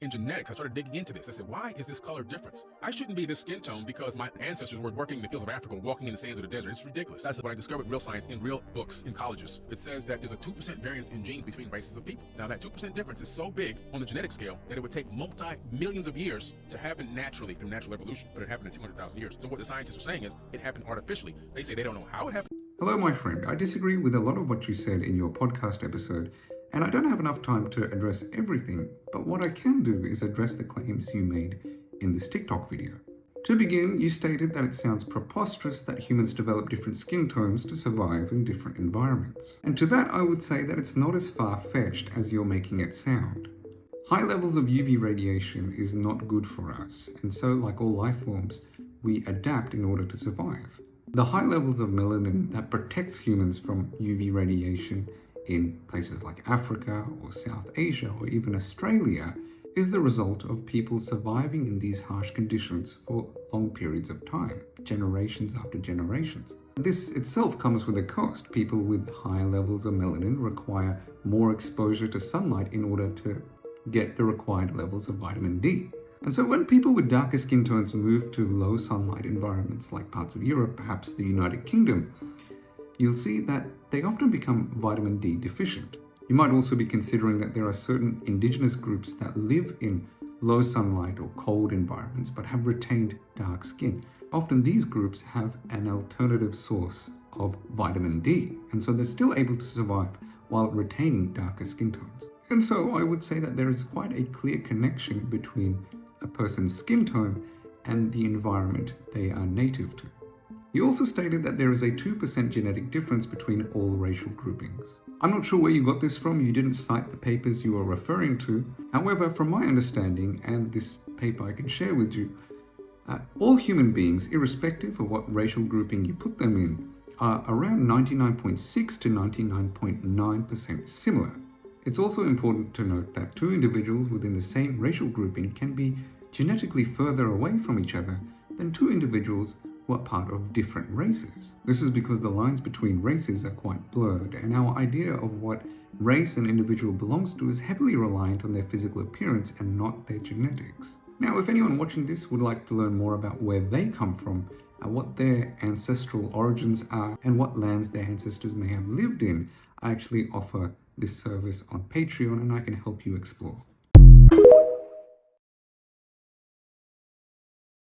In genetics, I started digging into this. I said, why is this color difference? I shouldn't be this skin tone because my ancestors were working in the fields of Africa, walking in the sands of the desert. It's ridiculous. That's what I discovered real science in real books in colleges. It says that there's a 2% variance in genes between races of people. Now, that 2% difference is so big on the genetic scale that it would take multi-millions of years to happen naturally through natural evolution, but it happened in 200,000 years. So what the scientists are saying is it happened artificially. They say they don't know how it happened. Hello, my friend. I disagree with a lot of what you said in your podcast episode, and I don't have enough time to address everything, but what I can do is address the claims you made in this TikTok video. To begin, you stated that it sounds preposterous that humans develop different skin tones to survive in different environments. And to that, I would say that it's not as far-fetched as you're making it sound. High levels of UV radiation is not good for us, and so, like all life forms, we adapt in order to survive. The high levels of melanin that protects humans from UV radiation in places like Africa or South Asia or even Australia is the result of people surviving in these harsh conditions for long periods of time, generations after generations. This itself comes with a cost. People with higher levels of melanin require more exposure to sunlight in order to get the required levels of vitamin D. And so when people with darker skin tones move to low sunlight environments like parts of Europe, perhaps the United Kingdom, you'll see that they often become vitamin D deficient. You might also be considering that there are certain indigenous groups that live in low sunlight or cold environments but have retained dark skin. Often these groups have an alternative source of vitamin D, and so they're still able to survive while retaining darker skin tones. And so I would say that there is quite a clear connection between a person's skin tone and the environment they are native to. You also stated that there is a 2% genetic difference between all racial groupings. I'm not sure where you got this from. You didn't cite the papers you are referring to. However, from my understanding, and this paper I can share with you, all human beings, irrespective of what racial grouping you put them in, are around 99.6 to 99.9% similar. It's also important to note that two individuals within the same racial grouping can be genetically further away from each other than two individuals who are part of different races. This is because the lines between races are quite blurred, and our idea of what race an individual belongs to is heavily reliant on their physical appearance and not their genetics. Now, if anyone watching this would like to learn more about where they come from, what their ancestral origins are, and what lands their ancestors may have lived in, I actually offer this service on Patreon, and I can help you explore.